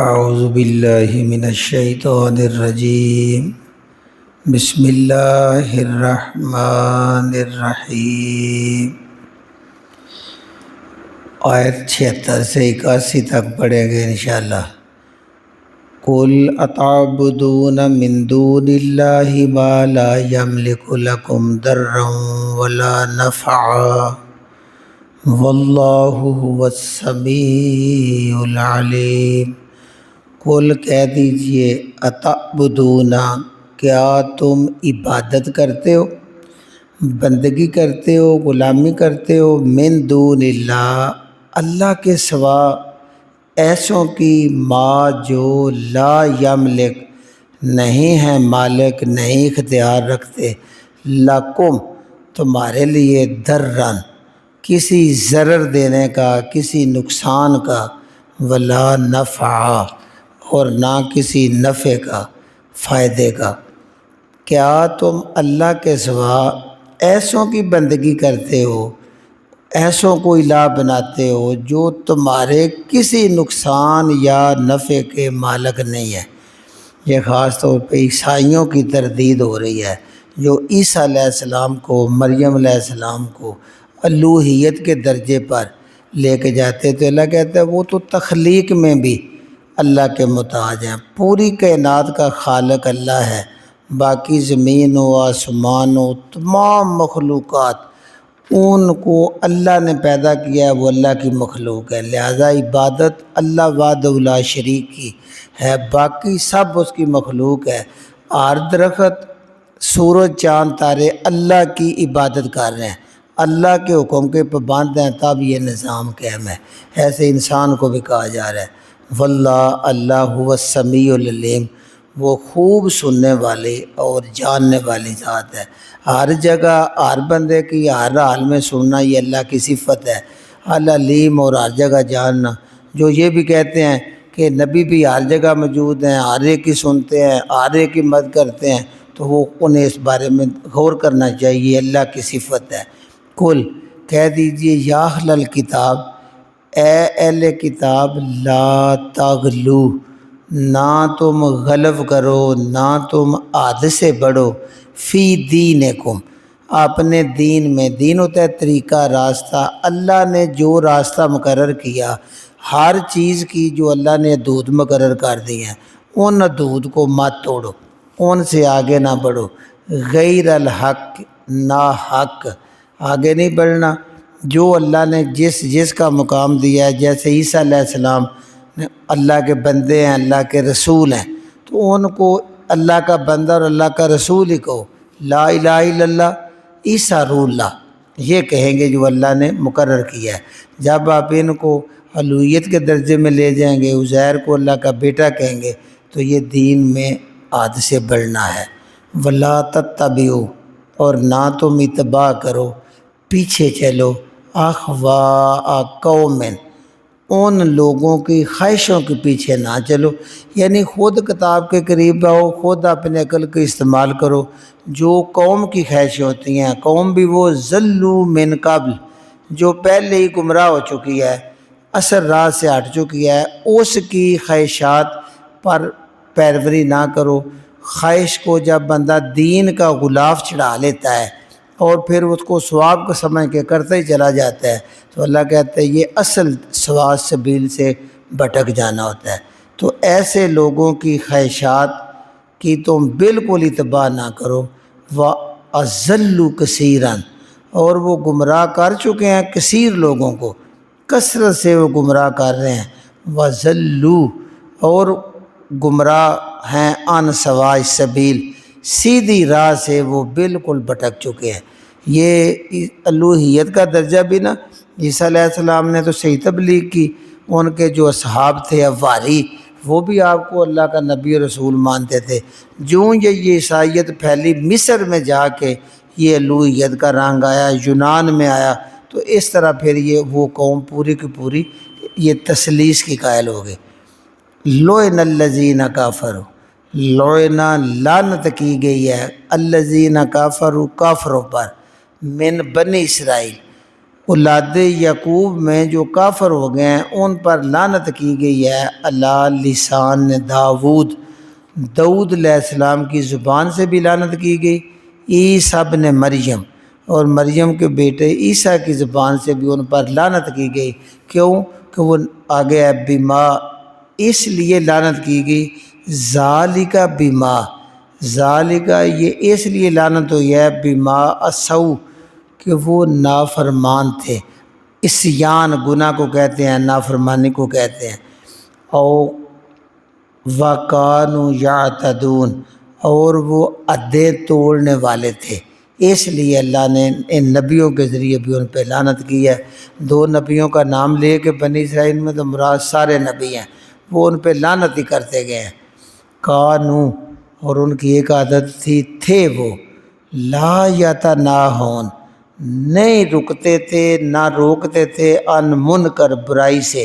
اعوذ باللہ من الشیطان الرجیم بسم اللہ الرحمن الرحیم۔ آیت 76 سے 81 تک پڑھیں گے انشاءاللہ۔ قُلْ أَتَعْبُدُونَ مِن دُونِ اللَّهِ مَا لَا يَمْلِكُ لَكُمْ ضَرًّا وَلَا نَفْعًا وَاللَّهُ هُوَ السَّمِيعُ الْعَلِيمُ۔ قل کہہ دیجئے اتعبدون، کیا تم عبادت کرتے ہو، بندگی کرتے ہو، غلامی کرتے ہو، من دون اللہ، اللہ کے سوا، ایسوں کی ما جو لا یملک، نہیں ہے مالک، نہیں اختیار رکھتے، لکم، تمہارے لیے درن، کسی ضرر دینے کا، کسی نقصان کا، ولا نفع، اور نہ کسی نفع کا، فائدے کا۔ کیا تم اللہ کے سوا ایسوں کی بندگی کرتے ہو، ایسوں کو الہ بناتے ہو جو تمہارے کسی نقصان یا نفع کے مالک نہیں ہے؟ یہ خاص طور پہ عیسائیوں کی تردید ہو رہی ہے، جو عیسیٰ علیہ السلام کو، مریم علیہ السلام کو الوہیت کے درجے پر لے کے جاتے، تو اللہ کہتا ہے وہ تو تخلیق میں بھی اللہ کے محتاج ہیں، پوری کائنات کا خالق اللہ ہے، باقی زمین و آسمان و تمام مخلوقات ان کو اللہ نے پیدا کیا ہے، وہ اللہ کی مخلوق ہے، لہذا عبادت اللہ وحدہ لا شریک کی ہے، باقی سب اس کی مخلوق ہے۔ ہر درخت، سورج، چاند، تارے اللہ کی عبادت کر رہے ہیں، اللہ کے حکم کے پابند ہیں، تب یہ نظام قائم ہے۔ ایسے انسان کو بھی کہا جا رہا ہے واللہ، اللہ هو السمیع العلیم، وہ خوب سننے والی اور جاننے والی ذات ہے۔ ہر جگہ، ہر بندے کی ہر حال میں سننا یہ اللہ کی صفت ہے، العلیم، اور ہر جگہ جاننا۔ جو یہ بھی کہتے ہیں کہ نبی بھی ہر جگہ موجود ہیں، ہر ایک کی سنتے ہیں، ہر ایک کی مدد کرتے ہیں، تو وہ انہیں اس بارے میں غور کرنا چاہیے، اللہ کی صفت ہے۔ کل کہہ دیجئے یا اہل الکتاب، اے اہل کتاب، لا تغلو، نہ تم غلو کرو، نہ تم حد سے بڑھو، فی دینکم، اپنے دین میں۔ دین ہوتا ہے طریقہ، راستہ۔ اللہ نے جو راستہ مقرر کیا، ہر چیز کی جو اللہ نے حدود مقرر کر دی ہیں، ان حدود کو مت توڑو، ان سے آگے نہ بڑھو۔ غیر الحق، نہ حق، آگے نہیں بڑھنا۔ جو اللہ نے جس کا مقام دیا ہے، جیسے عیسیٰ علیہ السلام اللہ کے بندے ہیں، اللہ کے رسول ہیں، تو ان کو اللہ کا بندہ اور اللہ کا رسول ہی کہو۔ لا الہ الا اللہ، عیسیٰ روح اللہ، یہ کہیں گے جو اللہ نے مقرر کیا ہے۔ جب آپ ان کو الوہیت کے درجے میں لے جائیں گے، عزیر کو اللہ کا بیٹا کہیں گے، تو یہ دین میں حد سے بڑھنا ہے۔ ولا تتبعوا، اور نہ تم اتباع کرو، پیچھے چلو، اخواء قوم، ان لوگوں کی خواہشوں کے پیچھے نہ چلو، یعنی خود کتاب کے قریب آؤ، خود اپنے عقل کا استعمال کرو۔ جو قوم کی خواہشیں ہوتی ہیں، قوم بھی وہ ضلوا من قبل، جو پہلے ہی گمراہ ہو چکی ہے، اصل راہ سے ہٹ چکی ہے، اس کی خواہشات پر پیروی نہ کرو۔ خواہش کو جب بندہ دین کا غلاف چڑھا لیتا ہے اور پھر اس کو ثواب کو سمجھ کے کرتا ہی چلا جاتا ہے، تو اللہ کہتا ہے یہ اصل سوا سبیل سے بھٹک جانا ہوتا ہے۔ تو ایسے لوگوں کی خواہشات کی تم بالکل اتباع نہ کرو۔ وَأَضَلُّوا كَثِيرًا، اور وہ گمراہ کر چکے ہیں کثیر لوگوں کو، کثرت سے وہ گمراہ کر رہے ہیں۔ وَضَلُّوا، اور گمراہ ہیں، عن سواء السبیل، سیدھی راہ سے وہ بالکل بھٹک چکے ہیں۔ یہ الوہیت کا درجہ بھی نا، عیسیٰ علیہ السلام نے تو صحیح تبلیغ کی، ان کے جو اصحاب تھے حواری، وہ بھی آپ کو اللہ کا نبی و رسول مانتے تھے۔ جو یہ عیسائیت پھیلی، مصر میں جا کے یہ الوہیت کا رنگ آیا، یونان میں آیا، تو اس طرح پھر یہ وہ قوم پوری کی پوری یہ تثلیث کی قائل ہو گئے۔ لعن الذین کافروا، لعنا، لعنت کی گئی ہے، الذین کافروا، کافروں پر، من بنی اسرائیل، اولاد یعقوب میں جو کافر ہو گئے ہیں ان پر لعنت کی گئی ہے اللہ لسان داود، داؤد علیہ السلام کی زبان سے بھی لعنت کی گئی، عیسیٰ ابن مریم اور مریم کے بیٹے عیسیٰ کی زبان سے بھی ان پر لعنت کی گئی۔ کیوں کہ وہ آگے ہے بما، اس لیے لعنت کی گئی ذالک بما، ذالک یہ اس لیے لعنت ہوئی ہے بما عصوا کہ وہ نافرمان تھے، عصیان گناہ کو کہتے ہیں، نافرمانی کو کہتے ہیں، او وَكَانُوا يَعْتَدُونَ اور وہ حدیں توڑنے والے تھے، اس لیے اللہ نے ان نبیوں کے ذریعے بھی ان پہ لعنت کی ہے۔ دو نبیوں کا نام لے کے بنی اسرائیل میں تو مراد سارے نبی ہیں، وہ ان پہ لعنت ہی کرتے گئے ہیں۔ کانو اور ان کی ایک عادت تھے وہ لا یتناہون نہیں رکتے تھے، نہ روکتے تھے ان منکر برائی سے،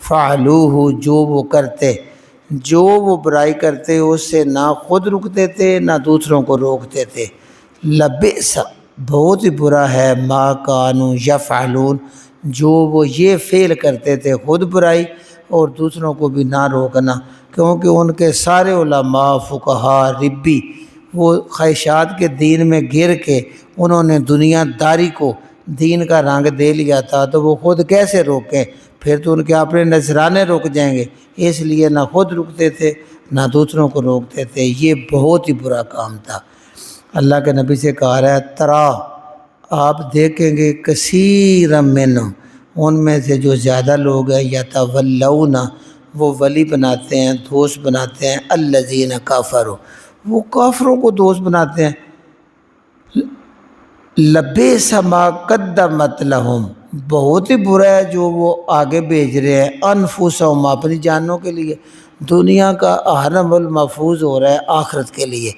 فعلوہ جو وہ کرتے، جو وہ برائی کرتے اس سے نہ خود رکتے تھے نہ دوسروں کو روکتے تھے۔ لبئس بہت ہی برا ہے ما کانوا یفعلون جو وہ یہ فعل کرتے تھے، خود برائی اور دوسروں کو بھی نہ روکنا، کیونکہ ان کے سارے علماء فقہا ربی وہ خواہشات کے دین میں گر کے انہوں نے دنیا داری کو دین کا رنگ دے لیا تھا، تو وہ خود کیسے روکیں؟ پھر تو ان کے اپنے نذرانے رک جائیں گے، اس لیے نہ خود رکتے تھے نہ دوسروں کو روکتے تھے۔ یہ بہت ہی برا کام تھا۔ اللہ کے نبی سے کہا رہا ہے ترا آپ دیکھیں گے کثیر منہم ان میں سے جو زیادہ لوگ ہیں یتولون وہ ولی بناتے ہیں، دوست بناتے ہیں، الذین کافروا وہ کافروں کو دوست بناتے ہیں۔ لبئس ما قدمت لہم بہت ہی برا ہے جو وہ آگے بھیج رہے ہیں انفسہم اپنی جانوں کے لیے، دنیا کا ہر عمل محفوظ ہو رہا ہے آخرت کے لیے،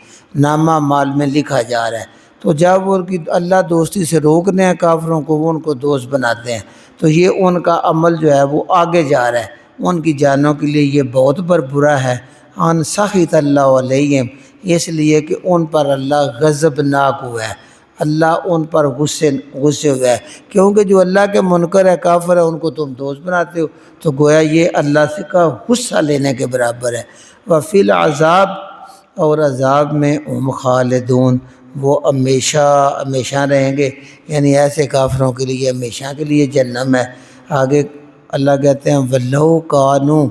نامہ مال میں لکھا جا رہا ہے۔ تو جب ان کی اللہ دوستی سے روکنے ہیں کافروں کو، وہ ان کو دوست بناتے ہیں، تو یہ ان کا عمل جو ہے وہ آگے جا رہا ہے، ان کی جانوں کے لیے یہ بہت برا ہے۔ ان سخط اللہ علیہم اس لیے کہ ان پر اللہ غضبناک ہوا ہے، اللہ ان پر غصے ہوا ہے، کیونکہ جو اللہ کے منکر ہے کافر ہے ان کو تم دوست بناتے ہو، تو گویا یہ اللہ سے کا غصہ لینے کے برابر ہے۔ وفی العذاب اور عذاب میں ہم خالدون وہ ہمیشہ رہیں گے، یعنی ایسے کافروں کے لیے ہمیشہ کے لیے جہنم ہے۔ آگے اللہ کہتے ہیں وَلَوْ كَانُوا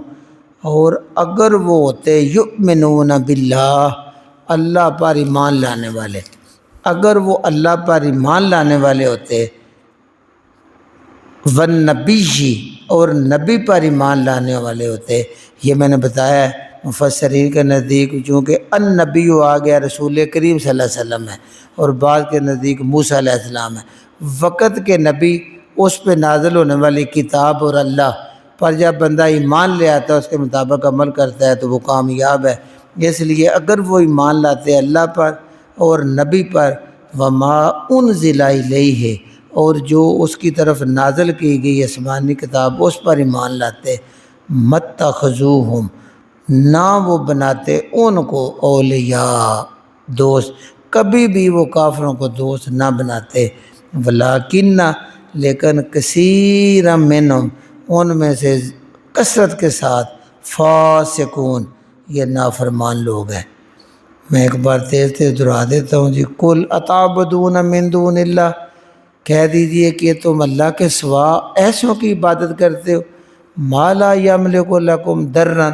اور اگر وہ ہوتے یؤمنون باللہ اللہ پر ایمان لانے والے، اگر وہ اللہ پر ایمان لانے والے ہوتے، والنبی اور نبی پر ایمان لانے والے ہوتے، یہ میں نے بتایا ہے مفسرین کے نزدیک چونکہ النبی آ گیا رسول کریم صلی اللہ علیہ وسلم ہے، اور بعض کے نزدیک موسیٰ علیہ السلام ہے، وقت کے نبی اس پہ نازل ہونے والی کتاب اور اللہ پر جب بندہ ایمان لے آتا ہے اس کے مطابق عمل کرتا ہے تو وہ کامیاب ہے۔ اس لیے اگر وہ ایمان لاتے اللہ پر اور نبی پر، وما انزل الیہ اور جو اس کی طرف نازل کی گئی آسمانی کتاب اس پر ایمان لاتے، متخذوہم نہ وہ بناتے ان کو اولیاء دوست، کبھی بھی وہ کافروں کو دوست نہ بناتے، ولیکن لیکن کثیر منہم ان میں سے کثرت کے ساتھ فاسقون یہ نافرمان لوگ ہیں۔ میں ایک بار تیز دہرا دیتا ہوں جی، قل اتعبدون من دون اللہ کہہ دیجئے کہ تم اللہ کے سوا ایسوں کی عبادت کرتے ہو، ما لا یملک لکم ضرا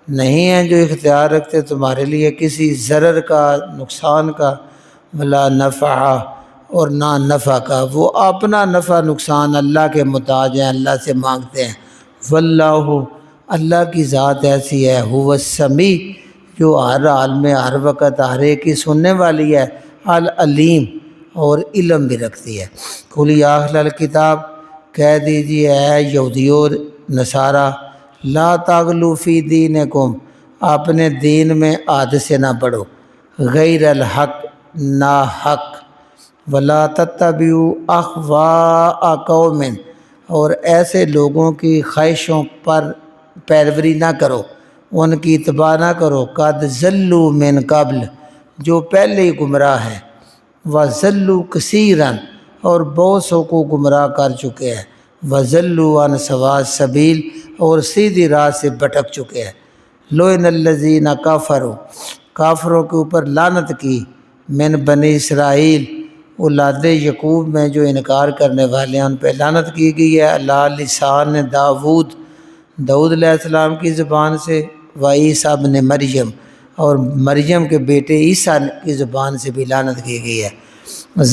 نہیں ہیں جو اختیار رکھتے تمہارے لیے کسی ضرر کا، نقصان کا، ولا نفع اور نہ نفع کا، وہ اپنا نفع نقصان اللہ کے محتاج ہیں، اللہ سے مانگتے ہیں۔ واللہ اللہ کی ذات ایسی ہے، هو السمیع جو ہر حال میں ہر وقت ہر ایک کی سننے والی ہے، العلیم اور علم بھی رکھتی ہے۔ قل یا اہل الکتاب کہہ دیجیے اے یہودیو اور نصارہ، لا تغلوا فی دینکم اپنے دین میں حد سے نہ بڑھو، غیر الحق نا حق، ولا تتبعوا اہواء قوم اور ایسے لوگوں کی خواہشوں پر پیروی نہ کرو، ان کی اتباع نہ کرو، قد ضلوا من قبل جو پہلے ہی گمراہ ہیں، وضلوا کثیرا اور بہت سو کو گمراہ کر چکے ہیں، وَضَلُّوا عَنْ سَوَاءِ السَّبِيلِ اور سیدھی راہ سے بھٹک چکے ہیں۔ لُعِنَ الَّذِينَ كَفَرُوا کافروں کے اوپر لعنت کی، من بنی اسرائیل اولاد یعقوب میں جو انکار کرنے والے ہیں ان پہ لعنت کی گئی ہے، علی لسان داؤد علیہ السلام کی زبان سے، وعیسیٰ ابن مریم اور مریم کے بیٹے عیسیٰ کی زبان سے بھی لعنت کی گئی ہے۔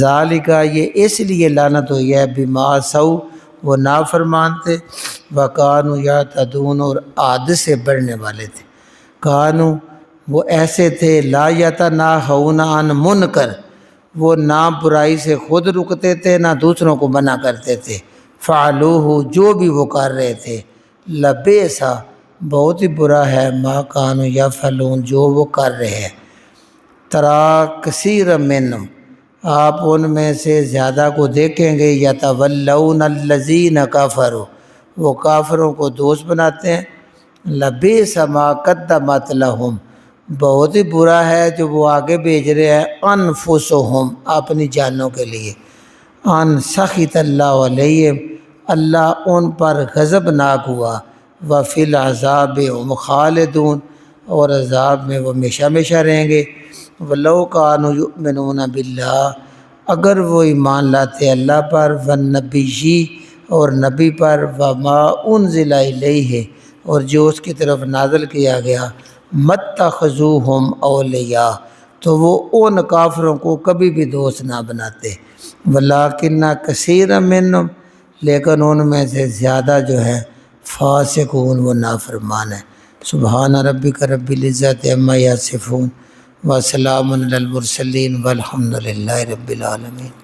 ذالک یہ اس لیے لعنت ہوئی ہے، بما عصوا وہ نافرمان تھے، وکانوا یعتدون اور حد سے بڑھنے والے تھے، کانوا وہ ایسے تھے، لا یتناہون عن منکر وہ نہ برائی سے خود رکتے تھے نہ دوسروں کو منع کرتے تھے، فعلوہ جو بھی وہ کر رہے تھے، لبئسا بہت ہی برا ہے، ما کانوا یفعلون جو وہ کر رہے ہیں۔ ترا کثیر منہم آپ ان میں سے زیادہ کو دیکھیں گے، یتولون الذین کفروا وہ کافروں کو دوست بناتے ہیں، لبئس ما قدمت لہم بہت ہی برا ہے جو وہ آگے بھیج رہے ہیں، انفسہم اپنی جانوں کے لیے، ان سخط اللہ علیہم اللہ ان پر غضبناک ہوا، وفی العذاب ہم خالدون اور عذاب میں وہ ہمیشہ ہمیشہ رہیں گے، ولو کانوا یؤمنون باللہ اگر وہ ایمان لاتے اللہ پر، والنبی اور نبی پر، وما انزل الیہ اور جو اس کی طرف نازل کیا گیا، متخذوہم اولیاء تو وہ ان کافروں کو کبھی بھی دوست نہ بناتے، ولیکن کثیر منہم لیکن ان میں سے زیادہ جو ہے فاسقون وہ نافرمان ہیں۔ سبحان ربک رب العزت عما یصفون وسلام علی المرسلین والحمد للہ رب العالمین۔